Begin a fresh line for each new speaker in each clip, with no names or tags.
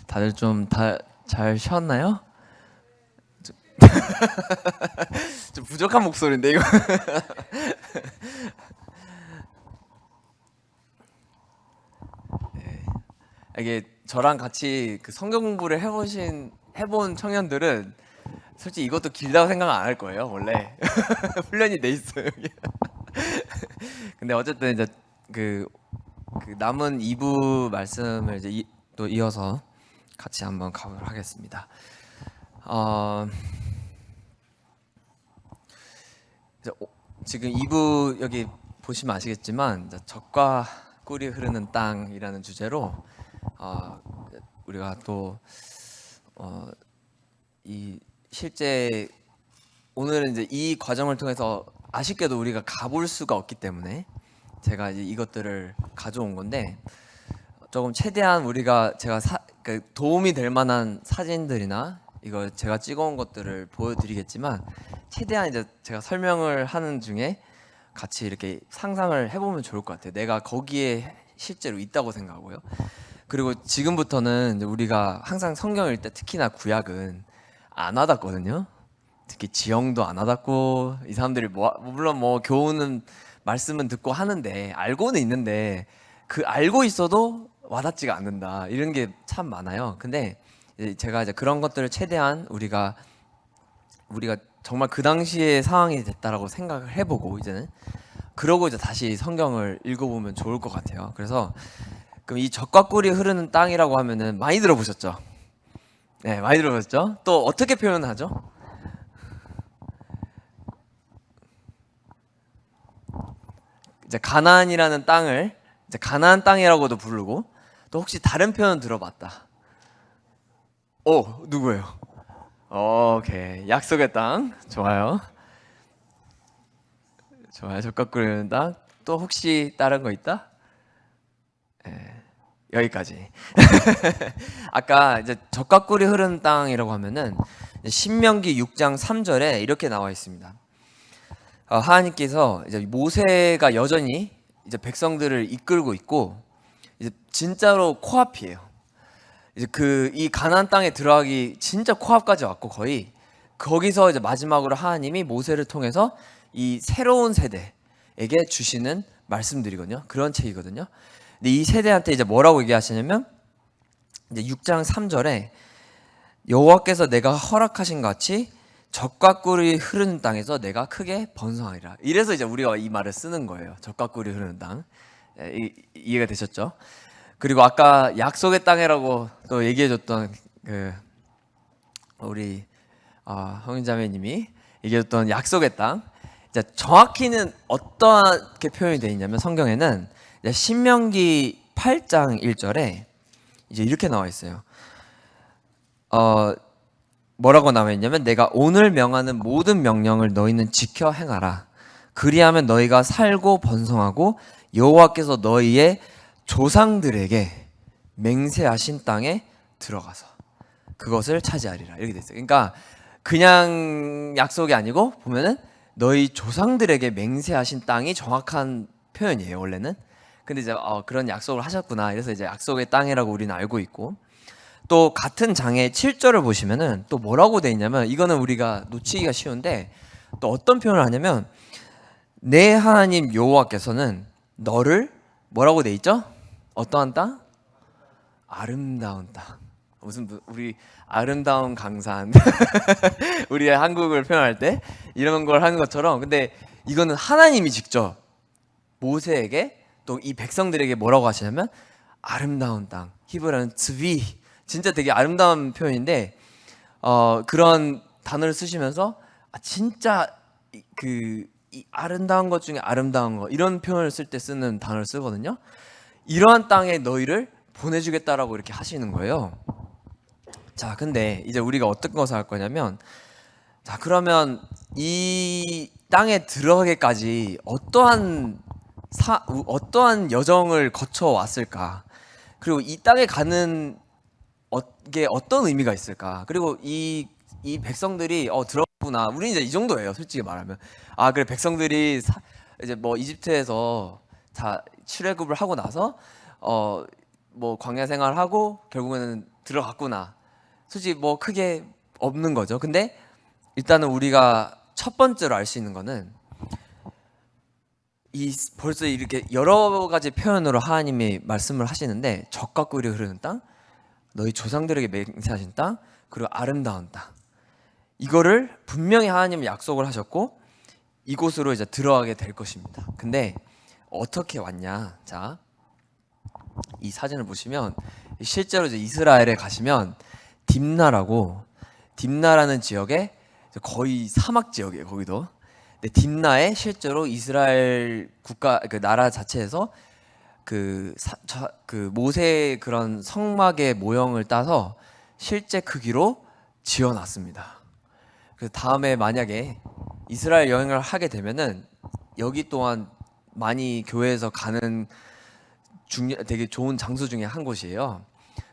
다들 좀 잘 쉬었나요? 좀 부족한 목소리인데 이거. 이게 저랑 같이 그 성경 공부를 해본 청년들은 솔직히 이것도 길다고 생각 안 할 거예요. 원래 훈련이 돼 있어요. 여기. 근데 어쨌든 이제 그, 그 남은 2부 말씀을 이제 또 이어서 같이 한번 가보도록 하겠습니다. 이제 지금 2부 여기 보시면 아시겠지만 이제 젖과 꿀이 흐르는 땅이라는 주제로 우리가 또 이 실제 오늘은 이제 이 과정을 통해서 아쉽게도 우리가 가볼 수가 없기 때문에 제가 이제 이것들을 가져온 건데 조금 최대한 우리가 그 도움이 될 만한 사진들이나 이거 제가 찍어온 것들을 보여드리겠지만 최대한 이제 제가 설명을 하는 중에 같이 이렇게 상상을 해보면 좋을 것 같아요. 내가 거기에 실제로 있다고 생각하고요. 그리고 지금부터는 이제 우리가 항상 성경을 읽을 때 특히나 구약은 안 와닿거든요. 특히 지형도 안 와닿고 이 사람들이 물론 뭐 교훈은 말씀은 듣고 하는데 알고는 있는데 그 알고 있어도 와닿지가 않는다 이런 게 참 많아요. 근데 제가 이제 그런 것들을 최대한 우리가 정말 그 당시의 상황이 됐다라고 생각을 해보고 이제는 그러고 이제 다시 성경을 읽어보면 좋을 것 같아요. 그래서 그럼 이 젖과 꿀이 흐르는 땅이라고 하면은 많이 들어보셨죠? 네, 많이 들어보셨죠? 또 어떻게 표현하죠? 이제 가나안이라는 땅을 이제 가나안 땅이라고도 부르고 또 혹시 다른 표현 들어봤다? 오, 누구예요? 오케이, 약속의 땅 좋아요. 좋아요. 젖과 꿀이 흐르는 땅. 또 혹시 다른 거 있다? 여기까지. 아까 이제 젖과 꿀이 흐르는 땅이라고 하면은 신명기 6장 3절에 이렇게 나와 있습니다. 하나님께서 이제 모세가 여전히 이제 백성들을 이끌고 있고 이제 진짜로 코앞이에요. 이제 이 가나안 땅에 들어가기 진짜 코앞까지 왔고 거의 거기서 이제 마지막으로 하나님이 모세를 통해서 이 새로운 세대에게 주시는 말씀들이거든요. 그런 책이거든요. 근데 이 세대한테 이제 뭐라고 얘기하시냐면 이제 6장 3절에 여호와께서 내가 허락하신 같이 젖과 꿀이 흐르는 땅에서 내가 크게 번성하리라. 이래서 이제 우리가 이 말을 쓰는 거예요. 젖과 꿀이 흐르는 땅. 이해가 되셨죠? 그리고 아까 약속의 땅이라고 또 얘기해줬던 그 우리 형제자매님이 얘기해줬던 약속의 땅. 이제 정확히는 어떻게 표현이 되어 있냐면 성경에는 신명기 8장 1절에 이제 이렇게 나와 있어요. 뭐라고 나와 있냐면 내가 오늘 명하는 모든 명령을 너희는 지켜 행하라. 그리하면 너희가 살고 번성하고 여호와께서 너희의 조상들에게 맹세하신 땅에 들어가서 그것을 차지하리라. 이렇게 돼 있어요. 그러니까 그냥 약속이 아니고 보면은 너희 조상들에게 맹세하신 땅이 정확한 표현이에요. 원래는. 근데 이제 그런 약속을 하셨구나. 그래서 이제 약속의 땅이라고 우리는 알고 있고 또 같은 장의 7절을 보시면은 또 뭐라고 돼 있냐면 이거는 우리가 놓치기가 쉬운데 또 어떤 표현을 하냐면 내 하나님 여호와께서는 너를 뭐라고 돼 있죠? 어떠한 땅? 아름다운 땅. 무슨 우리 아름다운 강산 우리의 한국을 표현할 때 이런 걸 하는 것처럼 근데 이거는 하나님이 직접 모세에게 또 이 백성들에게 뭐라고 하시냐면 아름다운 땅 히브리어는 츠비 진짜 되게 아름다운 표현인데 그런 단어를 쓰시면서 진짜 이 아름다운 것 중에 아름다운 거 이런 표현을 쓸 때 쓰는 단어를 쓰거든요. 이러한 땅에 너희를 보내주겠다라고 이렇게 하시는 거예요. 자, 근데 이제 우리가 어떤 것을 할 거냐면 자 그러면 이 땅에 들어가기까지 어떠한 여정을 거쳐 왔을까? 그리고 이 땅에 가는 게 어떤 의미가 있을까? 그리고 이 백성들이 들어갔구나. 우리 이제 이 정도예요. 솔직히 말하면. 그래 백성들이 이제 뭐 이집트에서 다 출애굽을 하고 나서 뭐 광야 생활하고 결국에는 들어갔구나. 솔직히 뭐 크게 없는 거죠. 근데 일단은 우리가 첫 번째로 알 수 있는 거는 벌써 이렇게 여러 가지 표현으로 하나님이 말씀을 하시는데 적과 꿀이 흐르는 땅, 너희 조상들에게 맹세하신 땅, 그리고 아름다운 땅. 이거를 분명히 하나님은 약속을 하셨고 이곳으로 이제 들어가게 될 것입니다. 근데 어떻게 왔냐? 자, 이 사진을 보시면 실제로 이제 이스라엘에 가시면 딥나라는 지역에 거의 사막 지역이에요. 거기도. 근데 딥나에 실제로 이스라엘 국가 그 나라 자체에서 그 모세의 그런 성막의 모형을 따서 실제 크기로 지어놨습니다. 그래서 다음에 만약에 이스라엘 여행을 하게 되면은 여기 또한 많이 교회에서 가는 되게 좋은 장소 중에 한 곳이에요.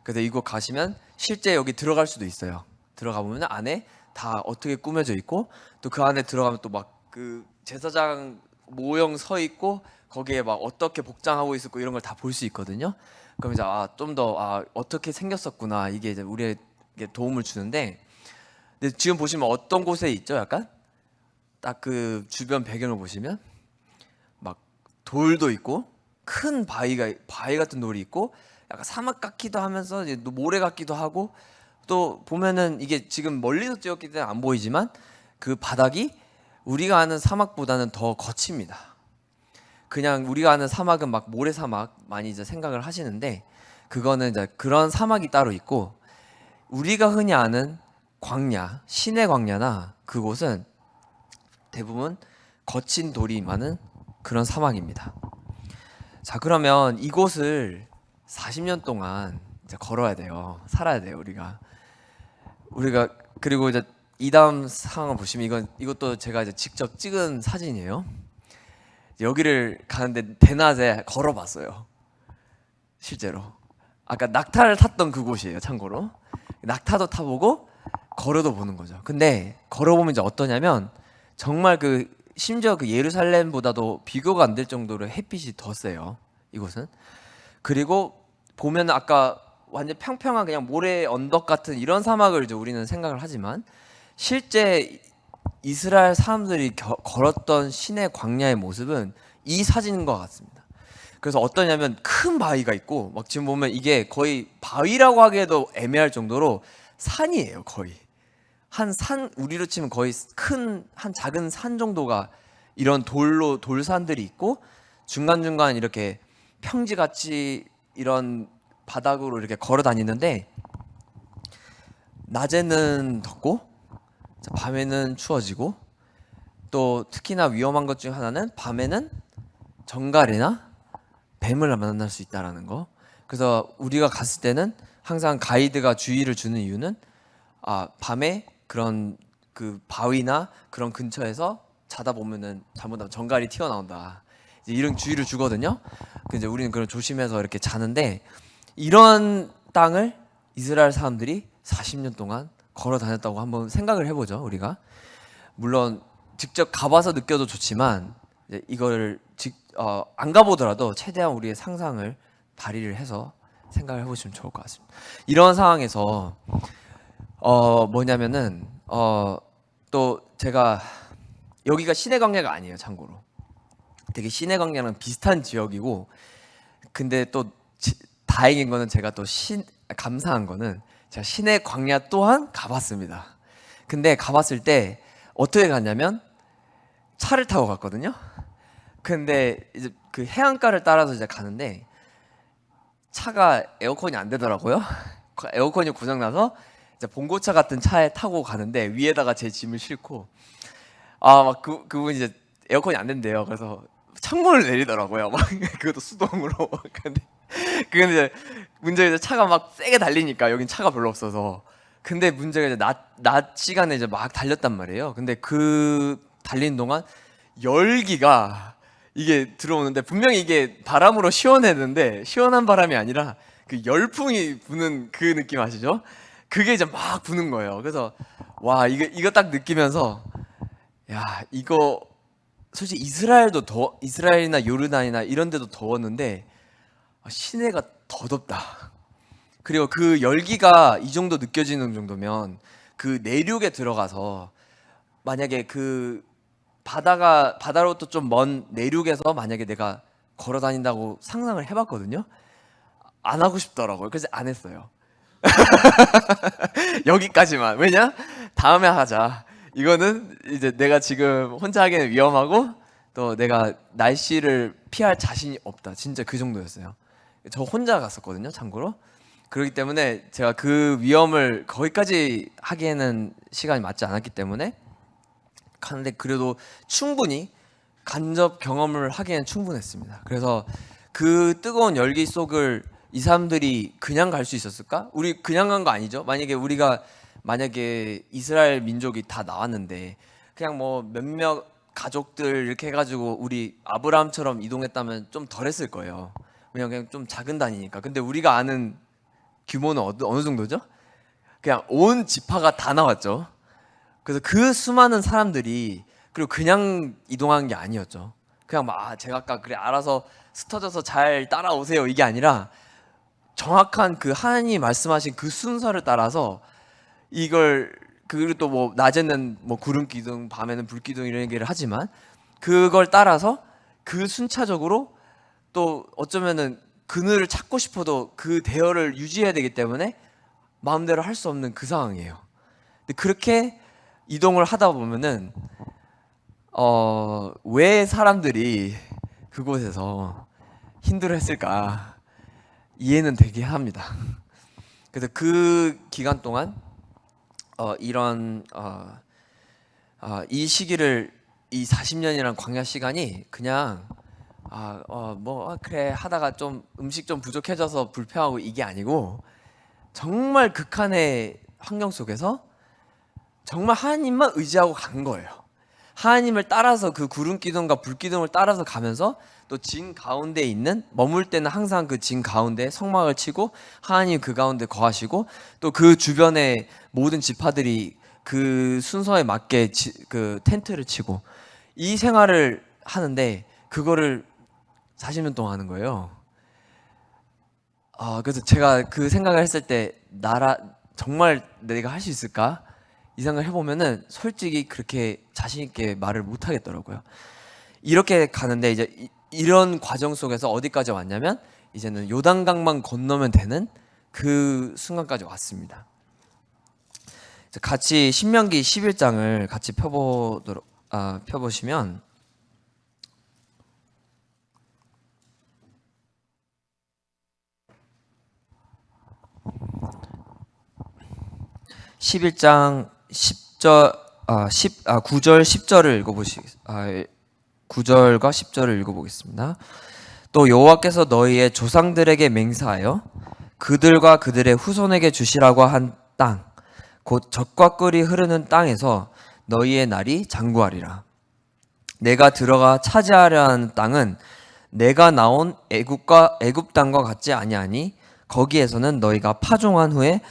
그래서 이곳 가시면 실제 여기 들어갈 수도 있어요. 들어가 보면 안에 다 어떻게 꾸며져 있고 또 그 안에 들어가면 또 막 그 제사장 모형 서 있고 거기에 막 어떻게 복장하고 있었고 이런 걸 다 볼 수 있거든요. 그럼 이제 좀 더 어떻게 생겼었구나 이게 이제 우리에게 도움을 주는데, 근데 지금 보시면 어떤 곳에 있죠? 약간 딱 그 주변 배경을 보시면 막 돌도 있고 큰 바위 같은 돌이 있고 약간 사막 같기도 하면서 이제 모래 같기도 하고 또 보면은 이게 지금 멀리서 찍었기 때문에 안 보이지만 그 바닥이 우리가 아는 사막보다는 더 거칩니다. 그냥 우리가 아는 사막은 막 모래 사막 많이 이제 생각을 하시는데 그거는 이제 그런 사막이 따로 있고 우리가 흔히 아는 광야, 시내 광야나 그곳은 대부분 거친 돌이 많은 그런 사막입니다. 자, 그러면 이곳을 40년 동안 이제 걸어야 돼요. 살아야 돼요, 우리가 그리고 이제 이 다음 상황을 보시면 이것도 제가 이제 직접 찍은 사진이에요. 여기를 가는데 대낮에 걸어봤어요. 실제로. 아까 낙타를 탔던 그곳이에요. 참고로 낙타도 타보고 걸어도 보는 거죠. 근데 걸어보면 이제 어떠냐면 정말 심지어 그 예루살렘보다도 비교가 안 될 정도로 햇빛이 더 세요. 이곳은. 그리고 보면 아까 완전 평평한 그냥 모래 언덕 같은 이런 사막을 이제 우리는 생각을 하지만 실제 이스라엘 사람들이 걸었던 시내 광야의 모습은 이 사진과 같습니다. 그래서 어떠냐면 큰 바위가 있고 막 지금 보면 이게 거의 바위라고 하기에도 애매할 정도로 산이에요. 거의 한 산, 우리로 치면 거의 큰 한 작은 산 정도가 이런 돌산들이 있고 중간중간 이렇게 평지같이 이런 바닥으로 이렇게 걸어 다니는데 낮에는 덥고 밤에는 추워지고 또 특히나 위험한 것 중 하나는 밤에는 정갈이나 뱀을 만날 수 있다라는 거. 그래서 우리가 갔을 때는 항상 가이드가 주의를 주는 이유는 밤에 그런 그 바위나 그런 근처에서 자다 보면은 잘못하면 정갈이 튀어나온다 이제 이런 주의를 주거든요. 이제 우리는 그런 조심해서 이렇게 자는데 이런 땅을 이스라엘 사람들이 40년 동안 걸어 다녔다고 한번 생각을 해보죠. 우리가 물론 직접 가봐서 느껴도 좋지만 이걸 안 가보더라도 최대한 우리의 상상을 발휘를 해서 생각을 해보시면 좋을 것 같습니다. 이런 상황에서 뭐냐면은 또 제가 여기가 시내 광야가 아니에요. 참고로 되게 시내 광야랑 비슷한 지역이고 근데 또 다행인 거는 제가 또 감사한 거는 제가 시내 광야 또한 가봤습니다. 근데 가봤을 때 어떻게 갔냐면 차를 타고 갔거든요. 근데 이제 그 해안가를 따라서 이제 가는데 차가 에어컨이 안 되더라고요. 에어컨이 고장나서 이제 봉고차 같은 차에 타고 가는데 위에다가 제 짐을 싣고 막 그분이 이제 에어컨이 안 된대요. 그래서 창문을 내리더라고요. 막 그것도 수동으로. 근데 이제 문제가 이제 차가 막 세게 달리니까 여긴 차가 별로 없어서. 근데 문제가 이제 낮 시간에 이제 막 달렸단 말이에요. 근데 그 달리는 동안 열기가 이게 들어오는데 분명히 이게 바람으로 시원했는데 시원한 바람이 아니라 그 열풍이 부는 그 느낌 아시죠? 그게 이제 막 부는 거예요. 그래서 와 이거 딱 느끼면서 야 이거 솔직히 이스라엘이나 요르단이나 이런 데도 더웠는데 시내가 더 덥다. 그리고 그 열기가 이 정도 느껴지는 정도면 그 내륙에 들어가서 만약에 그 바다로부터 좀 먼 내륙에서 만약에 내가 걸어 다닌다고 상상을 해봤거든요. 안 하고 싶더라고요. 그래서 안 했어요. 여기까지만. 왜냐? 다음에 하자. 이거는 이제 내가 지금 혼자 하기에는 위험하고 또 내가 날씨를 피할 자신이 없다. 진짜 그 정도였어요. 저 혼자 갔었거든요, 참고로. 그렇기 때문에 제가 그 위험을 거기까지 하기에는 시간이 맞지 않았기 때문에 하는데, 그래도 충분히 간접 경험을 하기에는 충분했습니다. 그래서 그 뜨거운 열기 속을 이 사람들이 그냥 갈 수 있었을까? 우리 그냥 간 거 아니죠? 만약에 이스라엘 민족이 다 나왔는데 그냥 뭐 몇몇 가족들 이렇게 해가지고 우리 아브라함처럼 이동했다면 좀 덜했을 거예요. 왜냐면 그냥 좀 작은 단위니까. 근데 우리가 아는 규모는 어느 정도죠? 그냥 온 지파가 다 나왔죠. 그래서 그 수많은 사람들이, 그리고 그냥 이동한 게 아니었죠. 그냥 막 제가 아까 그래 알아서 흩어져서 잘 따라오세요 이게 아니라 정확한 그 하나님이 말씀하신 그 순서를 따라서 이걸, 그리고 또 뭐 낮에는 뭐 구름 기둥, 밤에는 불 기둥 이런 얘기를 하지만 그걸 따라서 그 순차적으로 또 어쩌면은 그늘을 찾고 싶어도 그 대열을 유지해야 되기 때문에 마음대로 할 수 없는 그 상황이에요. 근데 그렇게 이동을 하다 보면은 왜 사람들이 그곳에서 힘들어했을까 이해는 되게 합니다. 그래서 그 기간 동안 이 시기를, 이 40년이란 광야 시간이 그냥 그래 하다가 좀 음식 좀 부족해져서 불평하고 이게 아니고 정말 극한의 환경 속에서 정말 하나님만 의지하고 간 거예요. 하나님을 따라서 그 구름 기둥과 불 기둥을 따라서 가면서 또 진 가운데 있는, 머물 때는 항상 그 진 가운데 성막을 치고 하나님 그 가운데 거하시고 또 그 주변에 모든 지파들이 그 순서에 맞게 그 텐트를 치고 이 생활을 하는데 그거를 40년 동안 하는 거예요. 그래서 제가 그 생각을 했을 때 정말 내가 할 수 있을까? 이 생각을 해보면은 솔직히 그렇게 자신 있게 말을 못 하겠더라고요. 이렇게 가는데 이제 이런 과정 속에서 어디까지 왔냐면 이제는 요단강만 건너면 되는 그 순간까지 왔습니다. 같이 신명기 11장을 같이 펴보시면 11장 9절 10절을 9절과 10절을 읽어보겠습니다. 또 여호와께서 너희의 조상들에게 맹세하여 그들과 그들의 후손에게 주시라고 한 땅, 곧 젖과 꿀이 흐르는 땅에서 너희의 날이 장구하리라. 내가 들어가 차지하려 하는 땅은 내가 나온 애굽 땅과 같지 아니하니 거기에서는 너희가 파종한 후에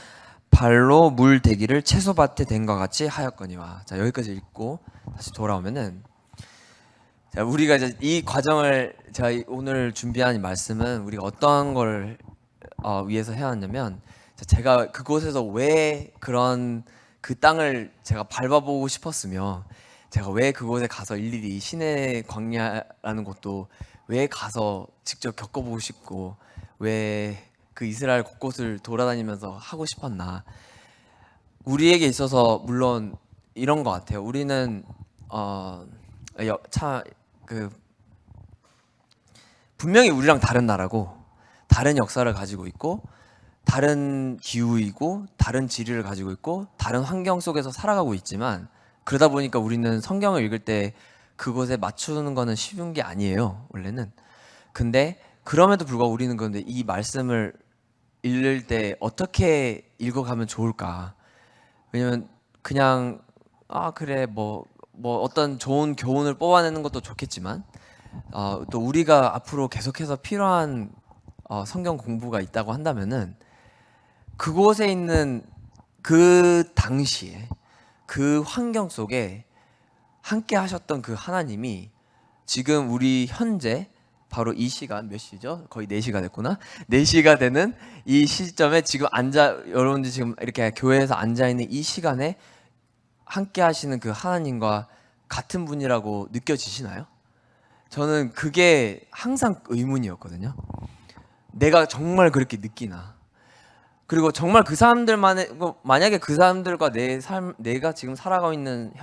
발로 물 대기를 채소밭에 댄과 같이 하였거니와. 자, 여기까지 읽고 다시 돌아오면은, 자, 우리가 이제 이 과정을, 제가 오늘 준비한 이 말씀은 우리가 어떤 걸 위해서 해왔냐면, 제가 그곳에서 왜 그 땅을 제가 밟아보고 싶었으며, 제가 왜 그곳에 가서 일일이 신의 광야라는 곳도 왜 가서 직접 겪어보고 싶고, 왜 그 이스라엘 곳곳을 돌아다니면서 하고 싶었나. 우리에게 있어서 물론 이런 것 같아요. 우리는 분명히 우리랑 다른 나라고 다른 역사를 가지고 있고 다른 기후이고 다른 지리를 가지고 있고 다른 환경 속에서 살아가고 있지만, 그러다 보니까 우리는 성경을 읽을 때 그것에 맞추는 거는 쉬운 게 아니에요, 원래는. 근데 그럼에도 불구하고 우리는 그런데 이 말씀을 읽을 때 어떻게 읽어가면 좋을까? 왜냐면 그냥 그래 뭐 어떤 좋은 교훈을 뽑아내는 것도 좋겠지만 또 우리가 앞으로 계속해서 필요한 성경 공부가 있다고 한다면은 그곳에 있는 그 당시에 그 환경 속에 함께 하셨던 그 하나님이 지금 우리 현재 바로 이 시간 몇 시죠? 거의 4시가 됐구나. 4시가 되는 이 시점에 지금 여러분들 지금 이렇게 교회에서 앉아 있는 이 시간에 함께 하시는 그 하나님과 같은 분이라고 느껴지시나요? 저는 그게 항상 의문이었거든요. 내가 정말 그렇게 느끼나? 그리고 정말 그 사람들만의, 만약에 그 사람들과 내 삶, 내가 지금 살아가고 있는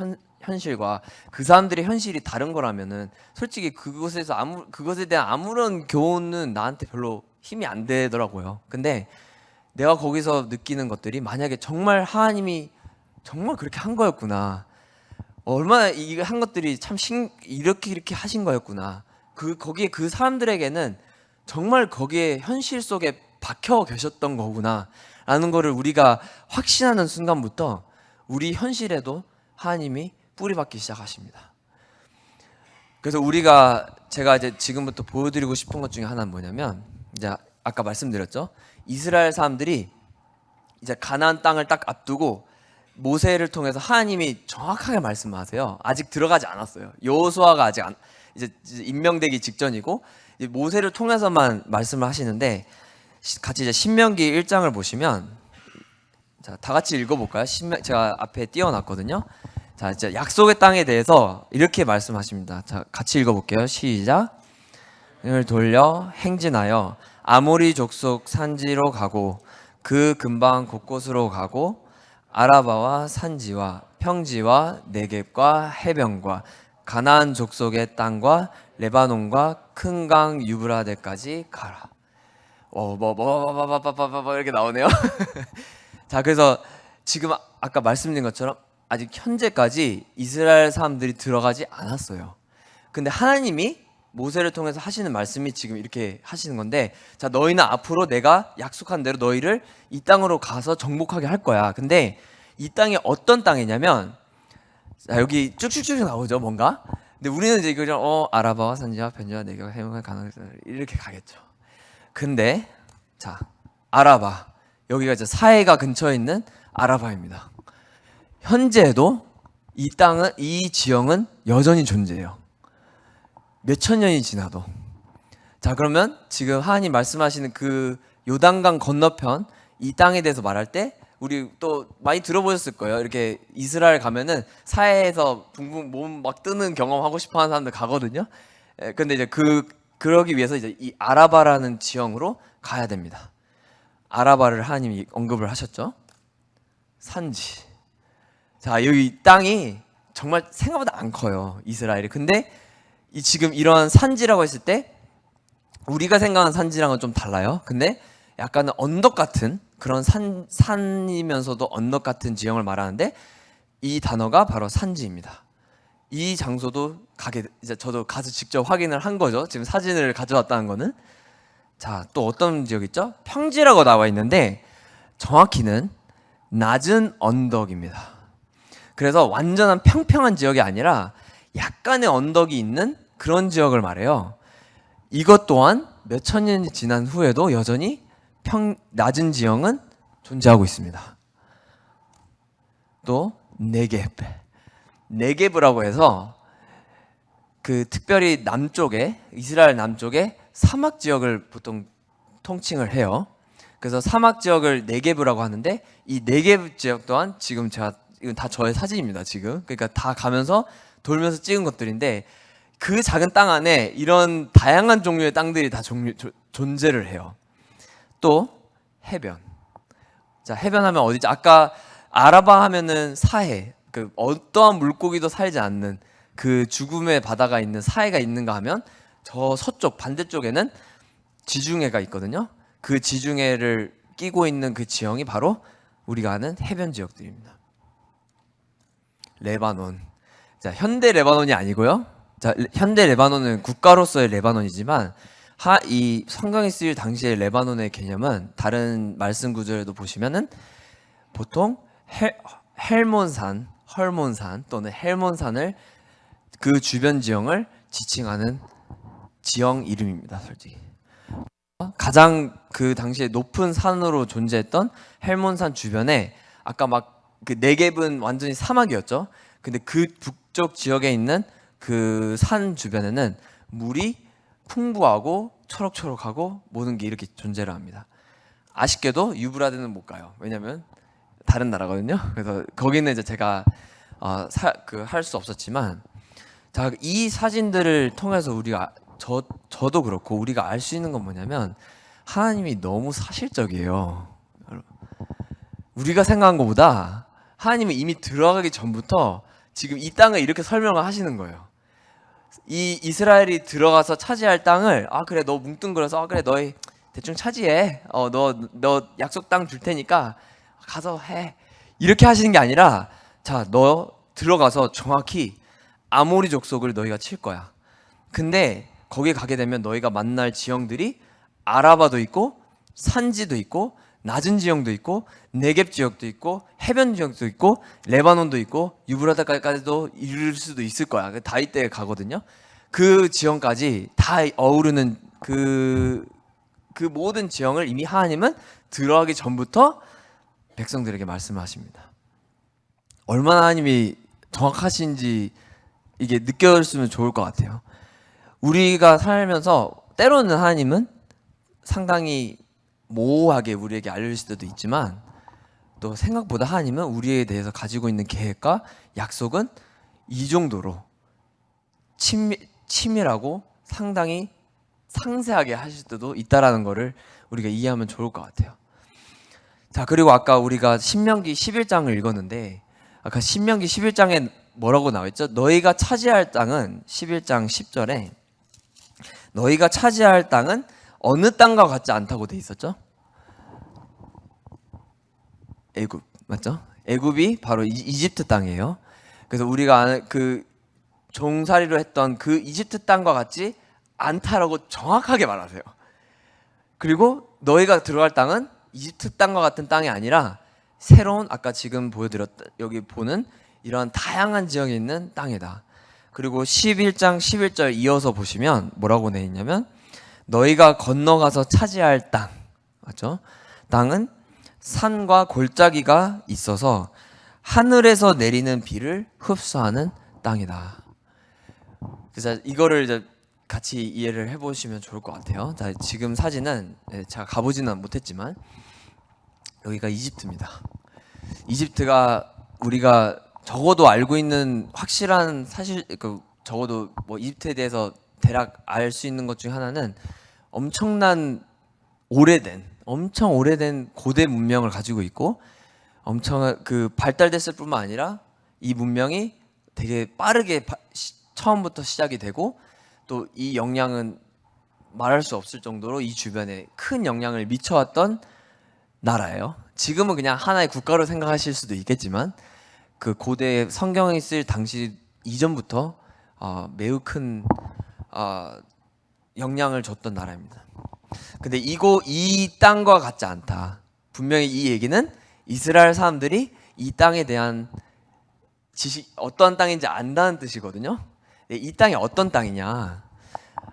현실과 그 사람들의 현실이 다른 거라면은 솔직히 그것에 대한 아무런 교훈은 나한테 별로 힘이 안 되더라고요. 근데 내가 거기서 느끼는 것들이 만약에 정말 하나님이 정말 그렇게 한 거였구나. 얼마나 이거 한 것들이 참 이렇게 하신 거였구나. 거기에 그 사람들에게는 정말 거기에 현실 속에 박혀 계셨던 거구나 라는 거를 우리가 확신하는 순간부터 우리 현실에도 하나님이 뿌리박기 시작하십니다. 그래서 제가 이제 지금부터 보여드리고 싶은 것 중에 하나는 뭐냐면, 이제 아까 말씀드렸죠. 이스라엘 사람들이 이제 가나안 땅을 딱 앞두고 모세를 통해서 하나님이 정확하게 말씀하세요. 아직 들어가지 않았어요. 여호수아가 아직 이제 임명되기 직전이고 이제 모세를 통해서만 말씀을 하시는데, 같이 이제 신명기 1장을 보시면, 자, 다 같이 읽어볼까요? 제가 앞에 띄워놨거든요. 자, 이제 약속의 땅에 대해서 이렇게 말씀하십니다. 자, 같이 읽어볼게요. 시작. 을 돌려 행진하여 아모리 족속 산지로 가고 그 근방 곳곳으로 가고 아라바와 산지와 평지와 네겝과 해변과 가나안 족속의 땅과 레바논과 큰 강 유브라데까지 가라. 이렇게 나오네요. 자, 그래서 지금 아까 말씀드린 것처럼 아직 현재까지 이스라엘 사람들이 들어가지 않았어요. 근데 하나님이 모세를 통해서 하시는 말씀이 지금 이렇게 하시는 건데, 자, 너희는 앞으로 내가 약속한 대로 너희를 이 땅으로 가서 정복하게 할 거야. 근데 이 땅이 어떤 땅이냐면, 자, 여기 쭉쭉쭉 나오죠, 뭔가. 근데 우리는 이제 이거 아라바와 산지와 편지와 네겝과 해변과 가나안 이렇게 가겠죠. 근데 자, 아라바, 여기가 이제 사해가 근처에 있는 아라바입니다. 현재도 이 지형은 여전히 존재해요. 몇천 년이 지나도. 자, 그러면 지금 하나님 말씀하시는 그 요단강 건너편 이 땅에 대해서 말할 때 우리 또 많이 들어보셨을 거예요. 이렇게 이스라엘 가면은 사해에서 붕붕 몸 막 뜨는 경험하고 싶어하는 사람들 가거든요. 근데 이제 그러기 위해서 이제 이 아라바라는 지형으로 가야 됩니다. 아라바를 하나님이 언급을 하셨죠. 산지. 자, 여기 땅이 정말 생각보다 안 커요, 이스라엘이. 근데 지금 이런 산지라고 했을 때 우리가 생각하는 산지랑은 좀 달라요. 근데 약간은 언덕 같은 그런 산이면서도 언덕 같은 지형을 말하는데, 이 단어가 바로 산지입니다. 이 장소도 이제 저도 가서 직접 확인을 한 거죠. 지금 사진을 가져왔다는 거는. 자, 또 어떤 지역 있죠? 평지라고 나와 있는데 정확히는 낮은 언덕입니다. 그래서 완전한 평평한 지역이 아니라 약간의 언덕이 있는 그런 지역을 말해요. 이것 또한 몇천 년이 지난 후에도 여전히 낮은 지형은 존재하고 있습니다. 또 네겝이라고 해서 그 특별히 이스라엘 남쪽에 사막 지역을 보통 통칭을 해요. 그래서 사막 지역을 네겝이라고 하는데, 이 네겝 지역 또한 지금 이건 다 저의 사진입니다. 지금 그러니까 다 가면서 돌면서 찍은 것들인데, 그 작은 땅 안에 이런 다양한 종류의 땅들이 다 존재를 해요. 또 해변. 자, 해변하면 어디죠? 아까 아라바 하면은 사해, 그 어떠한 물고기도 살지 않는 그 죽음의 바다가 있는 사해가 있는가 하면 저 서쪽 반대쪽에는 지중해가 있거든요. 그 지중해를 끼고 있는 그 지형이 바로 우리가 아는 해변 지역들입니다. 레바논. 자, 현대 레바논이 아니고요. 자, 현대 레바논은 국가로서의 레바논이지만 이 성경에 쓰일 당시의 레바논의 개념은 다른 말씀 구절에도 보시면은 보통 헐몬산 또는 헬몬산을 그 주변 지형을 지칭하는 지형 이름입니다. 솔직히 가장 그 당시에 높은 산으로 존재했던 헬몬산 주변에, 아까 막 그 네겝은 완전히 사막이었죠. 근데 그 북쪽 지역에 있는 그 산 주변에는 물이 풍부하고 초록초록하고 모든 게 이렇게 존재를 합니다. 아쉽게도 유브라데는 못 가요. 왜냐면 다른 나라거든요. 그래서 거기는 이제 제가 할 수 없었지만, 자, 이 사진들을 통해서 우리가 저도 그렇고 우리가 알 수 있는 건 뭐냐면 하나님이 너무 사실적이에요. 우리가 생각한 것보다 하나님은 이미 들어가기 전부터 지금 이 땅을 이렇게 설명을 하시는 거예요. 이 이스라엘이 들어가서 차지할 땅을 그래 너 뭉뚱그려서 그래 너희 대충 차지해. 너 약속 땅 줄 테니까 가서 해. 이렇게 하시는 게 아니라 자, 너 들어가서 정확히 아모리 족속을 너희가 칠 거야. 근데 거기에 가게 되면 너희가 만날 지형들이 아라바도 있고 산지도 있고 낮은 지형도 있고 네겝 지역도 있고 해변 지역도 있고 레바논도 있고 유브라데까지도 이룰 수도 있을 거야. 다윗 때 가거든요. 그 지형까지 다 어우르는 그 모든 지형을 이미 하나님은 들어가기 전부터 백성들에게 말씀하십니다. 얼마나 하나님이 정확하신지 이게 느껴졌으면 좋을 것 같아요. 우리가 살면서 때로는 하나님은 상당히 모호하게 우리에게 알려주실 때도 있지만 또 생각보다 하나님은 우리에 대해서 가지고 있는 계획과 약속은 이 정도로 치밀하고 상당히 상세하게 하실 때도 있다라는 것을 우리가 이해하면 좋을 것 같아요. 자, 그리고 아까 우리가 신명기 11장을 읽었는데 아까 신명기 11장에 뭐라고 나와있죠? 너희가 차지할 땅은 11장 10절에 너희가 차지할 땅은 어느 땅과 같지 않다고 돼 있었죠? 애굽 맞죠? 애굽이 바로 이집트 땅이에요. 그래서 우리가 그 종살이로 했던 그 이집트 땅과 같지 않다라고 정확하게 말하세요. 그리고 너희가 들어갈 땅은 이집트 땅과 같은 땅이 아니라 새로운 아까 지금 보여드렸다 여기 보는 이러한 다양한 지역에 있는 땅이다. 그리고 11장 11절 이어서 보시면 뭐라고 돼 있냐면 너희가 건너가서 차지할 땅 맞죠? 땅은 산과 골짜기가 있어서 하늘에서 내리는 비를 흡수하는 땅이다. 그래서 이거를 이제 같이 이해를 해보시면 좋을 것 같아요. 자, 지금 사진은 제가 가보지는 못했지만 여기가 이집트입니다. 이집트가 우리가 적어도 알고 있는 확실한 사실, 적어도 뭐 이집트에 대해서 대략 알 수 있는 것 중에 하나는 엄청난 엄청 오래된 고대 문명을 가지고 있고 엄청 발달됐을 뿐만 아니라 이 문명이 되게 빠르게 처음부터 시작이 되고 또 이 영향은 말할 수 없을 정도로 이 주변에 큰 영향을 미쳐왔던 나라예요. 지금은 그냥 하나의 국가로 생각하실 수도 있겠지만 그 고대 성경에 쓸 당시 이전부터 매우 큰 영향을 줬던 나라입니다. 근데 이 땅과 같지 않다. 분명히 이 얘기는 이스라엘 사람들이 이 땅에 대한 지식 어떤 땅인지 안다는 뜻이거든요. 이 땅이 어떤 땅이냐?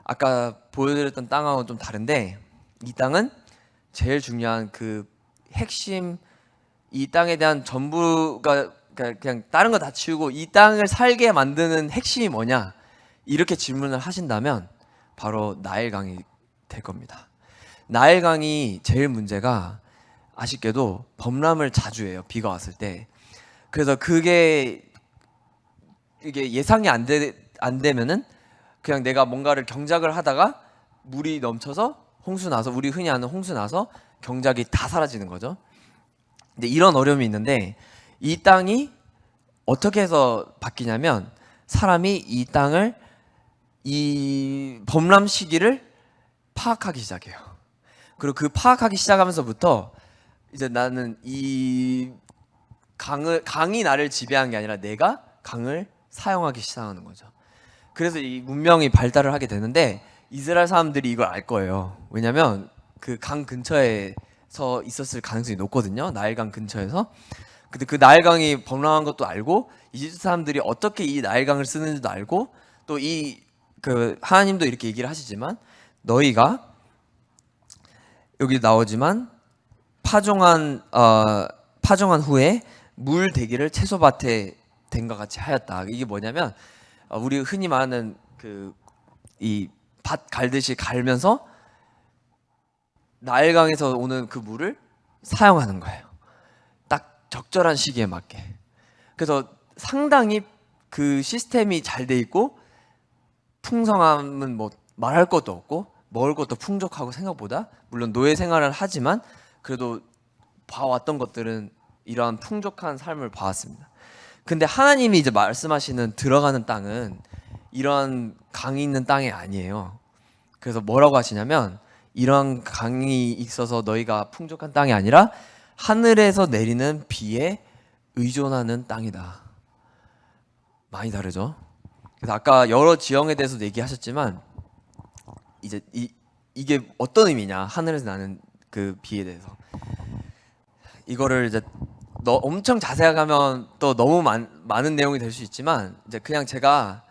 아까 보여드렸던 땅하고는 좀 다른데 이 땅은 제일 중요한 그 핵심 이 땅에 대한 전부가 그냥 다른 거 다 치우고 이 땅을 살게 만드는 핵심이 뭐냐? 이렇게 질문을 하신다면 바로 나일강이 될 겁니다. 나일강이 제일 문제가 아쉽게도 범람을 자주 해요. 비가 왔을 때. 그래서 이게 예상이 안 되면은 그냥 내가 뭔가를 경작을 하다가 물이 넘쳐서 홍수 나서 우리 흔히 아는 홍수 나서 경작이 다 사라지는 거죠. 근데 이런 어려움이 있는데 이 땅이 어떻게 해서 바뀌냐면 사람이 이 땅을 이 범람 시기를 파악하기 시작해요. 그리고 그 파악하기 시작하면서부터 이제 나는 이 강이 나를 지배한 게 아니라 내가 강을 사용하기 시작하는 거죠. 그래서 이 문명이 발달을 하게 되는데 이스라엘 사람들이 이걸 알 거예요. 왜냐면 그 강 근처에서 있었을 가능성이 높거든요. 나일강 근처에서. 근데 그 나일강이 범람한 것도 알고 이집트 사람들이 어떻게 이 나일강을 쓰는지도 알고 또 하나님도 이렇게 얘기를 하시지만 너희가 여기 나오지만 파종한 후에 물 대기를 채소밭에 된과 같이 하였다. 이게 뭐냐면 우리 흔히 말하는 이 밭 갈듯이 갈면서 나일강에서 오는 그 물을 사용하는 거예요. 딱 적절한 시기에 맞게. 그래서 상당히 그 시스템이 잘 돼 있고 풍성함은 뭐 말할 것도 없고 먹을 것도 풍족하고 생각보다 물론 노예 생활을 하지만 그래도 봐왔던 것들은 이러한 풍족한 삶을 봐왔습니다. 근데 하나님이 이제 말씀하시는 들어가는 땅은 이러한 강이 있는 땅이 아니에요. 그래서 뭐라고 하시냐면 이러한 강이 있어서 너희가 풍족한 땅이 아니라 하늘에서 내리는 비에 의존하는 땅이다. 많이 다르죠? 그래서 아까 여러 지형에 대해서도 얘기하셨지만 이제 이게 어떤 의미냐, 하늘에서 나는 그 비에 대해서 이거를 이제 엄청 자세하게 하면 또 너무 많은 내용이 될 수 있지만 이제 그냥 제가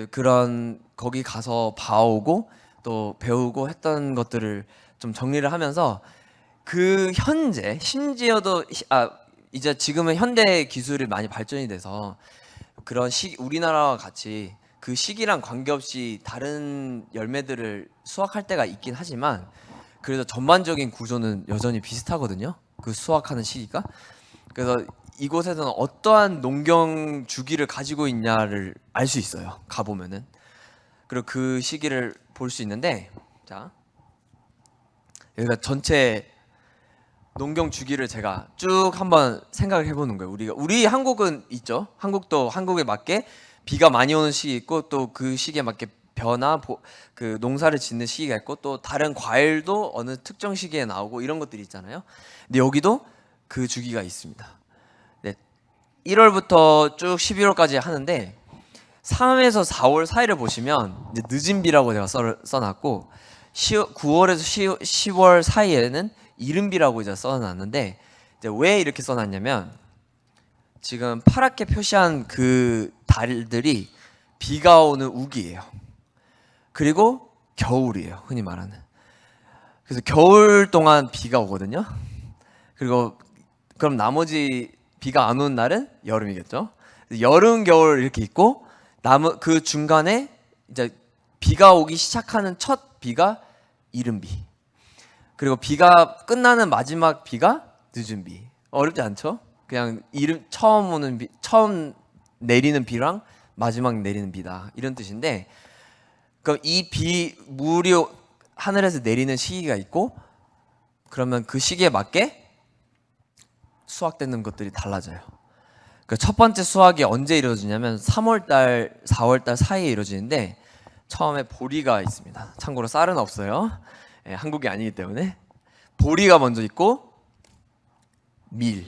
그런 거기 가서 봐오고 또 배우고 했던 것들을 좀 정리를 하면서 그 현재 심지어도 이제 지금은 현대 기술이 많이 발전이 돼서 그런 우리나라와 같이 그 시기랑 관계없이 다른 열매들을 수확할 때가 있긴 하지만 그래도 전반적인 구조는 여전히 비슷하거든요. 그 수확하는 시기가. 그래서 이곳에서는 어떠한 농경 주기를 가지고 있냐를 알 수 있어요. 가보면은. 그리고 그 시기를 볼 수 있는데, 자 여기가 전체 농경 주기를 제가 쭉 한번 생각을 해보는 거예요. 우리 한국은 있죠. 한국도 한국에 맞게 비가 많이 오는 시기 있고 또 그 시기에 맞게 그 농사를 짓는 시기가 있고 또 다른 과일도 어느 특정 시기에 나오고 이런 것들이 있잖아요. 근데 여기도 그 주기가 있습니다. 네, 1월부터 쭉 11월까지 하는데 3에서 4월 사이를 보시면 이제 늦은 비라고 제가 써놨고 9월에서 10월 사이에는 이른 비라고 이제 써놨는데 이제 왜 이렇게 써놨냐면 지금 파랗게 표시한 그 달들이 비가 오는 우기예요. 그리고 겨울이에요. 흔히 말하는. 그래서 겨울 동안 비가 오거든요. 그리고 그럼 나머지 비가 안 오는 날은 여름이겠죠. 여름, 겨울 이렇게 있고 그 중간에 이제 비가 오기 시작하는 첫 비가 이른 비. 그리고 비가 끝나는 마지막 비가 늦은 비. 어렵지 않죠? 그냥 처음 내리는 비랑 마지막 내리는 비다 이런 뜻인데 그럼 이 물이 하늘에서 내리는 시기가 있고 그러면 그 시기에 맞게 수확되는 것들이 달라져요. 그 첫 번째 수확이 언제 이루어지냐면 3월달, 4월달 사이에 이루어지는데 처음에 보리가 있습니다. 참고로 쌀은 없어요. 한국이 아니기 때문에 보리가 먼저 있고 밀.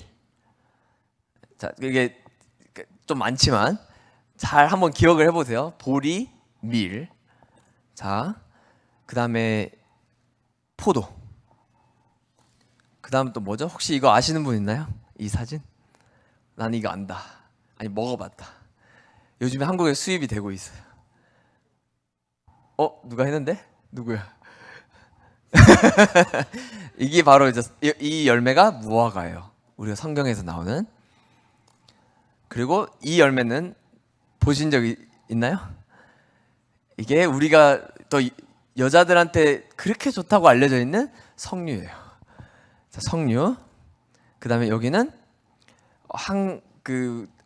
자, 이게 좀 많지만 잘 한번 기억을 해보세요. 보리, 밀. 자, 그 다음에 포도. 그 다음 또 뭐죠? 혹시 이거 아시는 분 있나요? 이 사진? 난 이거 안다. 아니 먹어봤다. 요즘에 한국에 수입이 되고 있어요. 누가 했는데? 누구야? 이게 바로 이제 이 열매가 무화과예요. 우리가 성경에서 나오는. 그리고 이 열매는 보신 적 있나요? 이게 우리가 또 여자들한테 그렇게 좋다고 알려져 있는 석류예요. 자, 석류. 그 다음에 여기는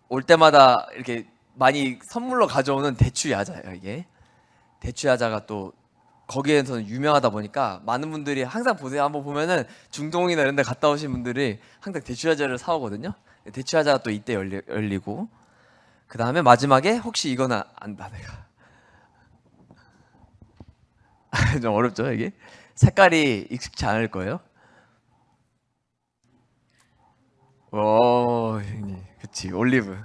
올 때마다 이렇게 많이 선물로 가져오는 대추야자예요. 이게 대추야자가 또 거기에서는 유명하다 보니까 많은 분들이 항상 보세요. 한번 보면은 중동이나 이런 데 갔다 오신 분들이 항상 대추야자를 사오거든요. 대추야자가 또 이때 열리고 그 다음에 마지막에 혹시 이거는 안다 내가 좀 어렵죠 이게? 색깔이 익숙치 않을 거예요. 오 형님 그치 올리브.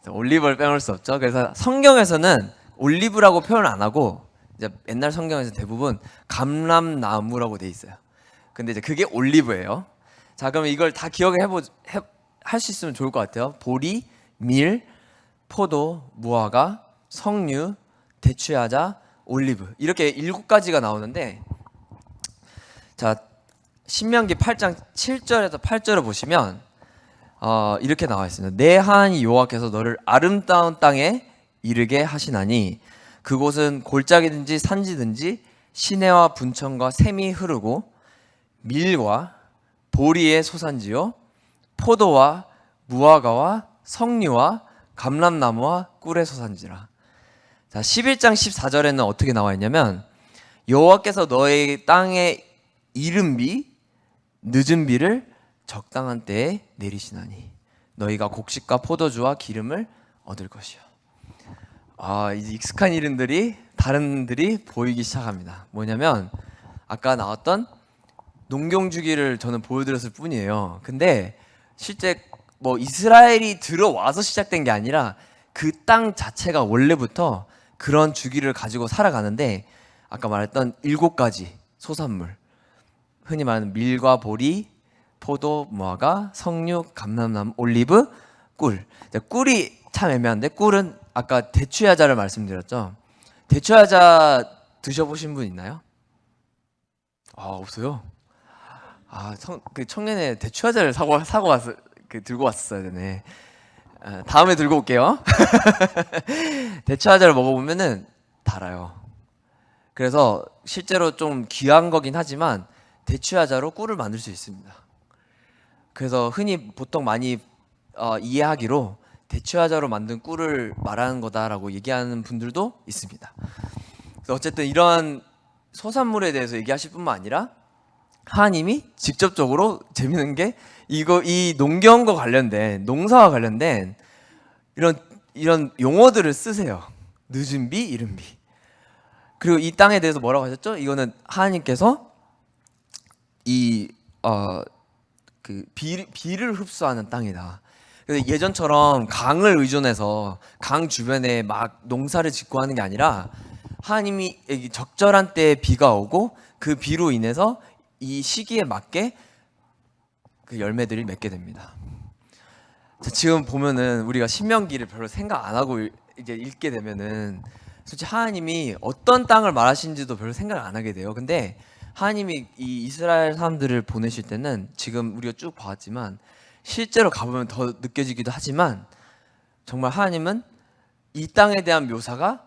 올리브를 빼놓을 수 없죠. 그래서 성경에서는 올리브라고 표현 안 하고 이제 옛날 성경에서 대부분 감람나무라고 돼 있어요. 근데 이제 그게 올리브예요. 자, 그럼 이걸 다 기억을 할 수 있으면 좋을 것 같아요. 보리, 밀, 포도, 무화과, 석류, 대추야자, 올리브 이렇게 7가지가 나오는데 자 신명기 8장 7절에서 8절을 보시면 이렇게 나와 있습니다. 내 하나님 여호와께서 너를 아름다운 땅에 이르게 하시나니 그곳은 골짜기든지 산지든지 시내와 분천과 샘이 흐르고 밀과 보리의 소산지요 포도와 무화과와 석류와 감람나무와 꿀의 소산지라. 자, 11장 14절에는 어떻게 나와 있냐면 여호와께서 너의 땅에 이른 비 늦은 비를 적당한 때에 내리시나니 너희가 곡식과 포도주와 기름을 얻을 것이요. 이제 익숙한 이름들이 다른들이 보이기 시작합니다. 뭐냐면 아까 나왔던 농경주기를 저는 보여드렸을 뿐이에요. 근데 실제 뭐 이스라엘이 들어와서 시작된 게 아니라 그 땅 자체가 원래부터 그런 주기를 가지고 살아가는데 아까 말했던 7가지 소산물, 흔히 말하는 밀과 보리, 포도, 무화과, 석류, 감람나무, 올리브, 꿀. 꿀이 참 애매한데 꿀은 아까 대추야자를 말씀드렸죠. 대추야자 드셔보신 분 있나요? 없어요. 그 청년에 대추야자를 사고 왔어, 들고 왔었어야 되네. 다음에 들고 올게요. 대추야자를 먹어보면은 달아요. 그래서 실제로 좀 귀한 거긴 하지만 대추야자로 꿀을 만들 수 있습니다. 그래서 흔히 보통 많이 이해하기로 대추야자로 만든 꿀을 말하는 거다라고 얘기하는 분들도 있습니다. 그래서 어쨌든 이러한 소산물에 대해서 얘기하실 뿐만 아니라 하나님이 직접적으로 재밌는 게 이 농경과 관련된 농사와 관련된 이런 용어들을 쓰세요. 늦은 비, 이른 비. 그리고 이 땅에 대해서 뭐라고 하셨죠? 이거는 하나님께서 비를 흡수하는 땅이다. 그래서 예전처럼 강을 의존해서 강 주변에 막 농사를 짓고 하는 게 아니라 하나님이 적절한 때에 비가 오고 그 비로 인해서 이 시기에 맞게 그 열매들이 맺게 됩니다. 자, 지금 보면은 우리가 신명기를 별로 생각 안 하고 이제 읽게 되면은 솔직히 하나님이 어떤 땅을 말하시는지도 별로 생각을 안 하게 돼요. 근데 하나님이 이 이스라엘 사람들을 보내실 때는 지금 우리가 쭉 봤지만 실제로 가보면 더 느껴지기도 하지만 정말 하나님은 이 땅에 대한 묘사가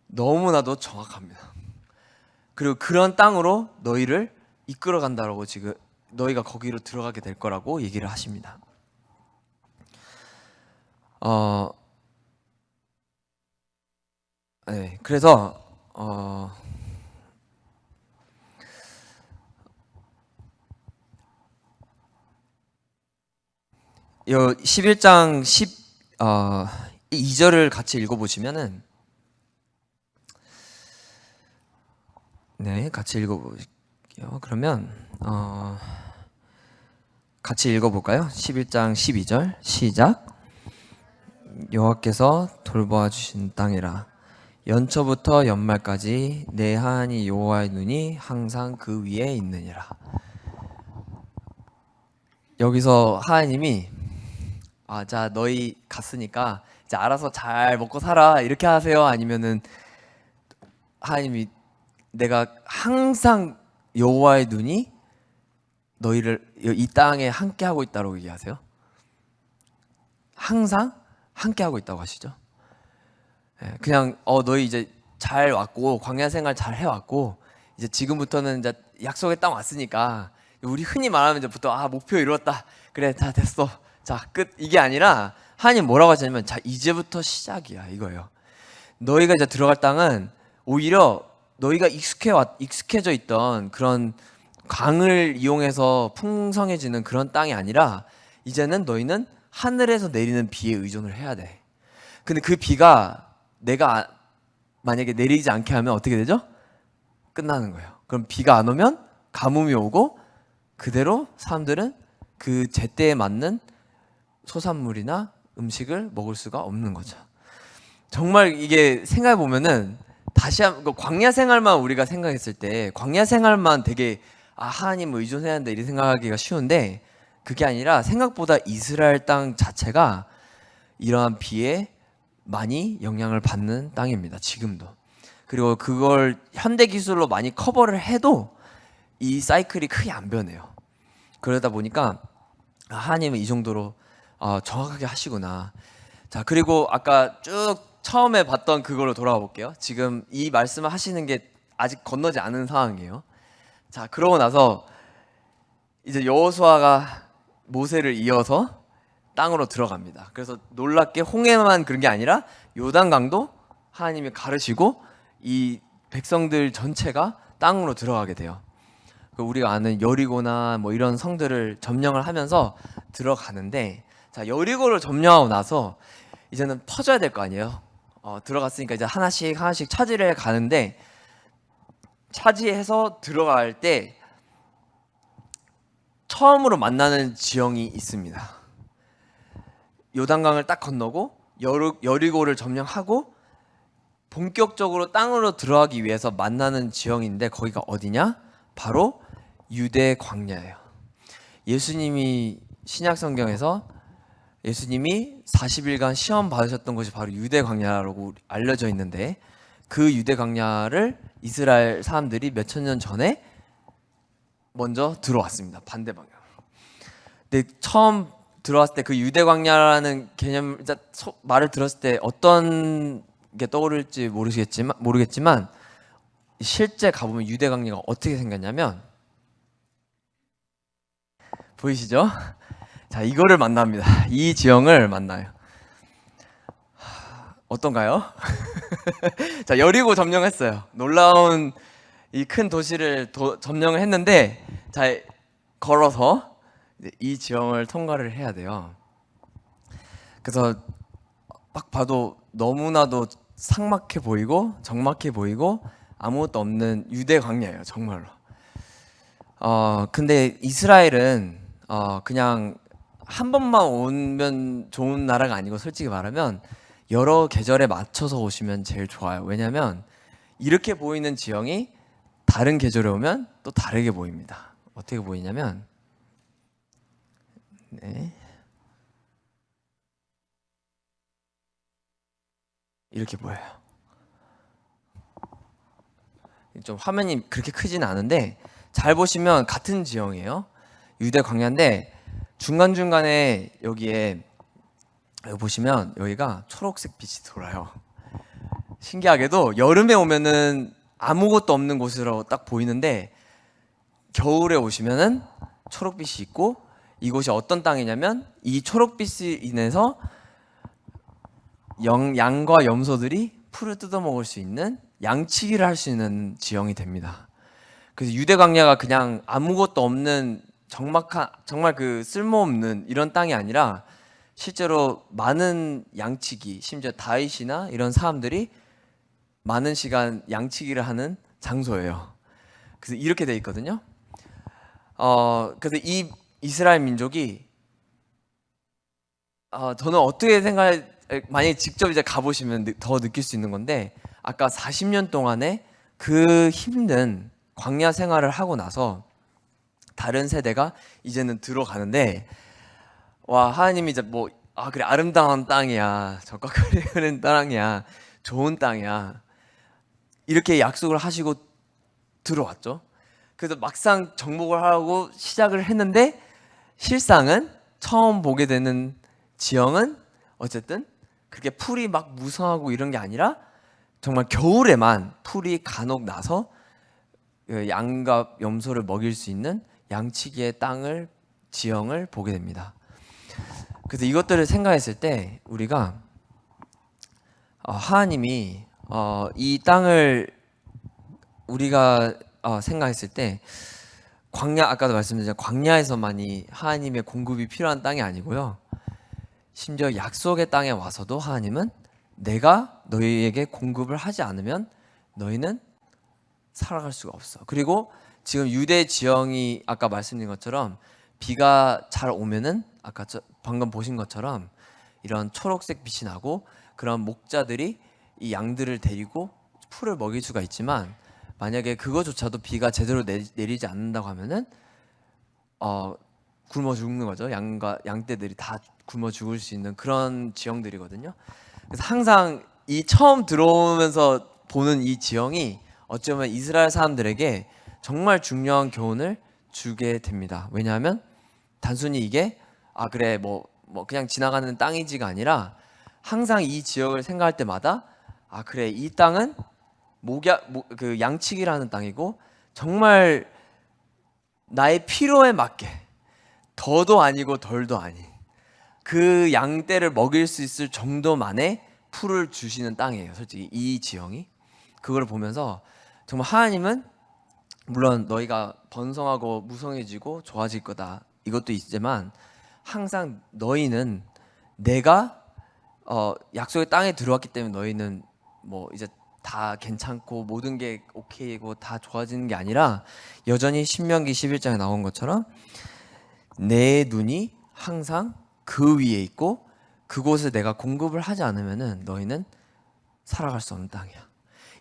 너무나도 정확합니다. 그리고 그런 땅으로 너희를 이끌어 간다라고 지금 너희가 거기로 들어가게 될 거라고 얘기를 하십니다. 네, 그래서 이 11장 2절을 같이 읽어보시면은 네, 같이 읽어볼게요. 그러면 같이 읽어볼까요? 11장 12절 시작. 여호와께서 돌보아 주신 땅이라 연초부터 연말까지 내 하나님 여호와의 눈이 항상 그 위에 있느니라. 여기서 하나님이 자 너희 갔으니까 이제 알아서 잘 먹고 살아 이렇게 하세요? 아니면은 하나님이 내가 항상 여호와의 눈이 너희를 이 땅에 함께 하고 있다고 얘기하세요? 항상 함께 하고 있다고 하시죠. 그냥 너희 이제 잘 왔고 광야 생활 잘 해왔고 이제 지금부터는 이제 약속의 땅 왔으니까 우리 흔히 말하면 이제 보통 목표 이루었다 그래 다 됐어 자 끝 이게 아니라 하나님 뭐라고 하시냐면 자 이제부터 시작이야 이거예요. 너희가 이제 들어갈 땅은 오히려 너희가 익숙해져 있던 그런 강을 이용해서 풍성해지는 그런 땅이 아니라 이제는 너희는 하늘에서 내리는 비에 의존을 해야 돼. 근데 그 비가 내가 만약에 내리지 않게 하면 어떻게 되죠? 끝나는 거예요. 그럼 비가 안 오면 가뭄이 오고 그대로 사람들은 그 제때에 맞는 소산물이나 음식을 먹을 수가 없는 거죠. 정말 이게 생각해 보면은 다시 한번 광야 생활만 우리가 생각했을 때 광야 생활만 되게 하나님 의존해야 한다 이렇게 생각하기가 쉬운데 그게 아니라 생각보다 이스라엘 땅 자체가 이러한 비에 많이 영향을 받는 땅입니다. 지금도. 그리고 그걸 현대 기술로 많이 커버를 해도 이 사이클이 크게 안 변해요. 그러다 보니까 하나님은 이 정도로 정확하게 하시구나. 자, 그리고 아까 쭉 처음에 봤던 그걸로 돌아가 볼게요. 지금 이 말씀을 하시는 게 아직 건너지 않은 상황이에요. 자, 그러고 나서 이제 여호수아가 모세를 이어서 땅으로 들어갑니다. 그래서 놀랍게 홍해만 그런 게 아니라 요단강도 하나님이 가르시고 이 백성들 전체가 땅으로 들어가게 돼요. 우리가 아는 여리고나 뭐 이런 성들을 점령을 하면서 들어가는데, 자, 여리고를 점령하고 나서 이제는 퍼져야 될 거 아니에요. 들어갔으니까 이제 하나씩 하나씩 차지를 가는데, 차지해서 들어갈 때 처음으로 만나는 지형이 있습니다. 요단강을 딱 건너고 여리고를 점령하고 본격적으로 땅으로 들어가기 위해서 만나는 지형인데, 거기가 어디냐? 바로 유대 광야예요. 예수님이 신약 성경에서 예수님이 40일간 시험 받으셨던 곳이 바로 유대 광야라고 알려져 있는데, 그 유대 광야를 이스라엘 사람들이 몇천 년 전에 먼저 들어왔습니다. 반대 방향. 근데 처음 들어왔을 때 그 유대 광야라는 개념, 말을 들었을 때 어떤 게 떠오를지 모르겠지만 실제 가보면 유대 광야가 어떻게 생겼냐면, 보이시죠? 자, 이거를 만납니다. 이 지형을 만나요. 어떤가요? 자, 여리고 점령했어요. 놀라운 이 큰 도시를 점령을 했는데, 자, 걸어서 이 지형을 통과를 해야 돼요. 그래서 딱 봐도 너무나도 삭막해 보이고 적막해 보이고 아무것도 없는 유대 광야예요, 정말로. 근데 이스라엘은 그냥 한 번만 오면 좋은 나라가 아니고, 솔직히 말하면 여러 계절에 맞춰서 오시면 제일 좋아요. 왜냐면 이렇게 보이는 지형이 다른 계절에 오면 또 다르게 보입니다. 어떻게 보이냐면, 이렇게 보여요. 좀 화면이 그렇게 크진 않은데 잘 보시면 같은 지형이에요. 유대 광야인데 중간중간에 여기 보시면 여기가 초록색 빛이 돌아요. 신기하게도 여름에 오면은 아무것도 없는 곳으로 딱 보이는데, 겨울에 오시면은 초록빛이 있고, 이곳이 어떤 땅이냐면 이 초록빛이 인해서 양과 염소들이 풀을 뜯어먹을 수 있는, 양치기를 할 수 있는 지형이 됩니다. 그래서 유대 광야가 그냥 아무것도 없는 정말 그 쓸모없는 이런 땅이 아니라 실제로 많은 양치기, 심지어 다윗이나 이런 사람들이 많은 시간 양치기를 하는 장소예요. 그래서 이렇게 돼 있거든요. 그래서 이 이스라엘 민족이, 저는 어떻게 만약에 직접 이제 가보시면 더 느낄 수 있는 건데, 아까 40년 동안의 그 힘든 광야 생활을 하고 나서 다른 세대가 이제는 들어가는데, 와, 하나님이 이제 그래, 아름다운 땅이야, 적각거리 흐르는 땅이야, 좋은 땅이야, 이렇게 약속을 하시고 들어왔죠. 그래서 막상 정복을 하고 시작을 했는데, 실상은 처음 보게 되는 지형은 어쨌든 그렇게 풀이 막 무성하고 이런 게 아니라 정말 겨울에만 풀이 간혹 나서 양과 염소를 먹일 수 있는 양치기의 지형을 보게 됩니다. 그래서 이것들을 생각했을 때 우리가 하나님이 이 땅을 우리가 생각했을 때, 광야, 아까도 말씀드렸지만 광야에서만이 하나님의 공급이 필요한 땅이 아니고요, 심지어 약속의 땅에 와서도 하나님은 내가 너희에게 공급을 하지 않으면 너희는 살아갈 수가 없어. 그리고 지금 유대 지형이 아까 말씀드린 것처럼 비가 잘 오면은 아까 방금 보신 것처럼 이런 초록색 빛이 나고, 그런 목자들이 이 양들을 데리고 풀을 먹일 수가 있지만, 만약에 그거조차도 비가 제대로 내리지 않는다고 하면은 굶어 죽는 거죠. 양떼들이 다 굶어 죽을 수 있는 그런 지형들이거든요. 그래서 항상 이 처음 들어오면서 보는 이 지형이 어쩌면 이스라엘 사람들에게 정말 중요한 교훈을 주게 됩니다. 왜냐하면 단순히 이게 그래 그냥 지나가는 땅이지가 아니라, 항상 이 지역을 생각할 때마다 아 그래 이 땅은 그 양치기라는 땅이고 정말 나의 필요에 맞게 더도 아니고 덜도 아닌 그 양떼를 먹일 수 있을 정도만의 풀을 주시는 땅이에요. 솔직히 이 지형이 그걸 보면서 정말 하나님은 물론 너희가 번성하고 무성해지고 좋아질 거다 이것도 있지만 항상 너희는 내가 약속의 땅에 들어왔기 때문에 너희는 뭐 이제 다 괜찮고 모든 게 오케이고 다 좋아지는 게 아니라 여전히 신명기 11장에 나온 것처럼 내 눈이 항상 그 위에 있고 그곳에 내가 공급을 하지 않으면은 너희는 살아갈 수 없는 땅이야.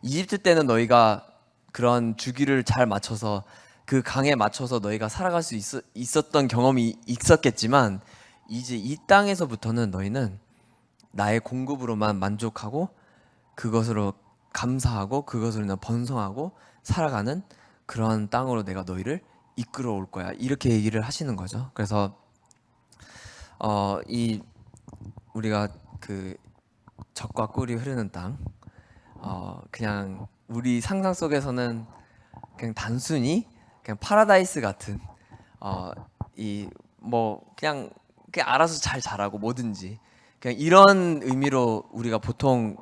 이집트 때는 너희가 그런 주기를 잘 맞춰서 그 강에 맞춰서 너희가 살아갈 수 있었던 경험이 있었겠지만 이제 이 땅에서부터는 너희는 나의 공급으로만 만족하고 그것으로 감사하고 그것으로 번성하고 살아가는 그런 땅으로 내가 너희를 이끌어 올 거야. 이렇게 얘기를 하시는 거죠. 그래서 이 우리가 그 젖과 꿀이 흐르는 땅 그냥 우리 상상 속에서는 그냥 단순히 그냥 파라다이스 같은 이 뭐 그냥 알아서 잘 자라고 뭐든지 그냥 이런 의미로 우리가 보통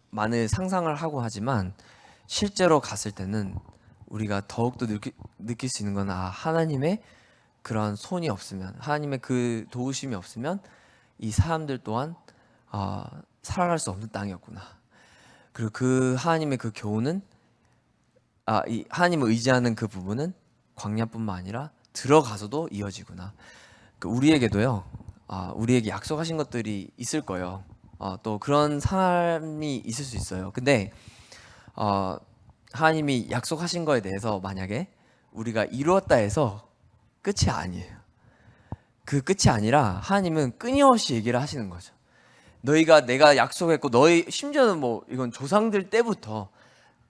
많은 상상을 하고 하지만 실제로 갔을 때는 우리가 더욱더 느낄 수 있는 건 하나님의 그런 손이 없으면 하나님의 그 도우심이 없으면 이 사람들 또한 살아갈 수 없는 땅이었구나. 그리고 그 하나님의 그 교훈은 이 하나님을 의지하는 그 부분은 광야뿐만 아니라 들어가서도 이어지구나. 우리에게도요. 우리에게 약속하신 것들이 있을 거예요. 또 그런 사람이 있을 수 있어요. 근데 하나님이 약속하신 거에 대해서 만약에 우리가 이루었다 해서 끝이 아니에요. 그 끝이 아니라 하나님은 끊임없이 얘기를 하시는 거죠. 내가 약속했고 너희 심지어는 뭐 이건 조상들 때부터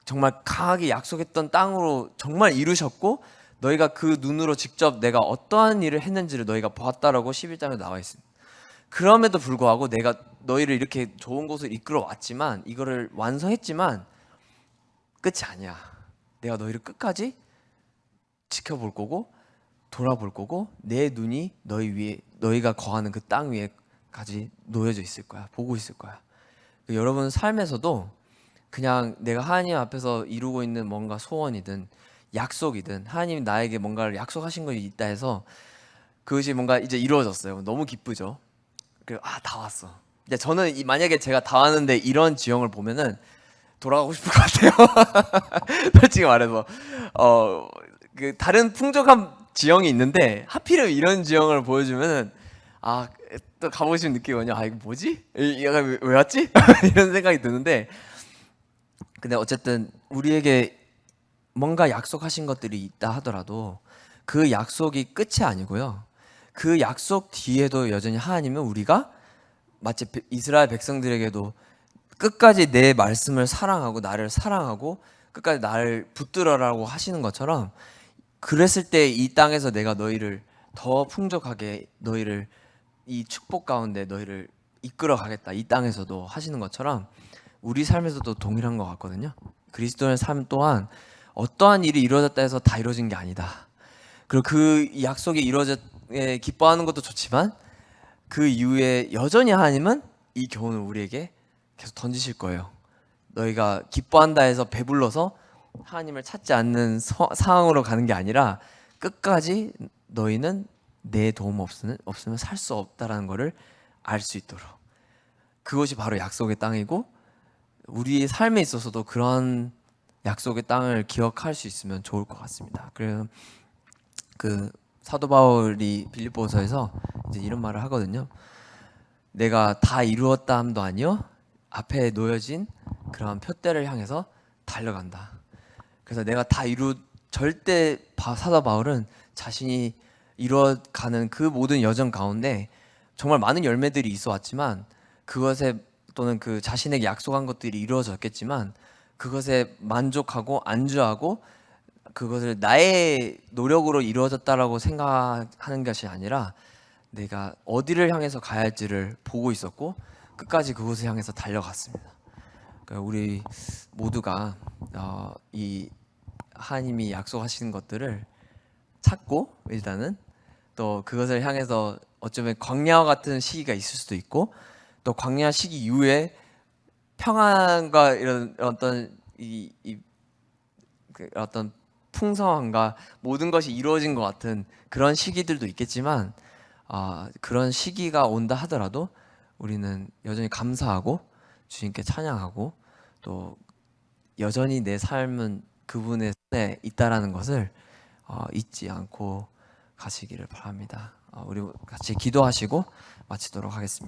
정말 강하게 약속했던 땅으로 정말 이루셨고 너희가 그 눈으로 직접 내가 어떠한 일을 했는지를 너희가 보았다라고 11장에 나와 있습니다. 그럼에도 불구하고 내가 너희를 이렇게 좋은 곳을 이끌어 왔지만 이거를 완성했지만 끝이 아니야. 내가 너희를 끝까지 지켜볼 거고 돌아볼 거고 내 눈이 너희가 거하는 그 땅 위에까지 놓여져 있을 거야. 보고 있을 거야. 여러분 삶에서도 그냥 내가 하나님 앞에서 이루고 있는 뭔가 소원이든 약속이든 하나님이 나에게 뭔가를 약속하신 것이 있다 해서 그것이 뭔가 이제 이루어졌어요. 너무 기쁘죠. 다 왔어. 근데 저는 만약에 제가 다 왔는데 이런 지형을 보면은 돌아가고 싶을 것 같아요. 솔직히 말해서 그 다른 풍족한 지형이 있는데 하필이면 이런 지형을 보여주면은 또 가보고 싶은 느낌이거든요. 이거 뭐지? 얘가 왜 왔지? 이런 생각이 드는데 근데 어쨌든 우리에게 뭔가 약속하신 것들이 있다 하더라도 그 약속이 끝이 아니고요. 그 약속 뒤에도 여전히 하나님은 우리가 마치 이스라엘 백성들에게도 끝까지 내 말씀을 사랑하고 나를 사랑하고 끝까지 나를 붙들어라고 하시는 것처럼 그랬을 때 이 땅에서 내가 너희를 더 풍족하게 너희를 이 축복 가운데 너희를 이끌어 가겠다. 이 땅에서도 하시는 것처럼 우리 삶에서도 동일한 것 같거든요. 그리스도의 삶 또한 어떠한 일이 이루어졌다 해서 다 이루어진 게 아니다. 그리고 그 약속이 기뻐하는 것도 좋지만 그 이후에 여전히 하나님은 이 교훈을 우리에게 계속 던지실 거예요. 너희가 기뻐한다 해서 배불러서 하나님을 찾지 않는 상황으로 가는 게 아니라 끝까지 너희는 내 도움 없으면 살 수 없다라는 것을 알 수 있도록 그것이 바로 약속의 땅이고 우리의 삶에 있어서도 그런 약속의 땅을 기억할 수 있으면 좋을 것 같습니다. 그래서 그 사도 바울이 빌립보서에서 이제 이런 말을 하거든요. 내가 다 이루었다 함도 아니요 앞에 놓여진 그런 표대를 향해서 달려간다. 그래서 내가 절대 사도 바울은 자신이 이루어가는 그 모든 여정 가운데 정말 많은 열매들이 있어 왔지만 그것에 또는 그 자신에게 약속한 것들이 이루어졌겠지만 그것에 만족하고 안주하고 그것을 나의 노력으로 이루어졌다라고 생각하는 것이 아니라 내가 어디를 향해서 가야 할지를 보고 있었고 끝까지 그곳을 향해서 달려갔습니다. 그러니까 우리 모두가 이 하나님이 약속하시는 것들을 찾고 일단은 또 그것을 향해서 어쩌면 광야와 같은 시기가 있을 수도 있고 또 광야 시기 이후에 평안과 이런 어떤 그 어떤 풍성함과 모든 것이 이루어진 것 같은 그런 시기들도 있겠지만 그런 시기가 온다 하더라도 우리는 여전히 감사하고 주님께 찬양하고 또 여전히 내 삶은 그분의 손에 있다라는 것을 잊지 않고 가시기를 바랍니다. 우리 같이 기도하시고 마치도록 하겠습니다.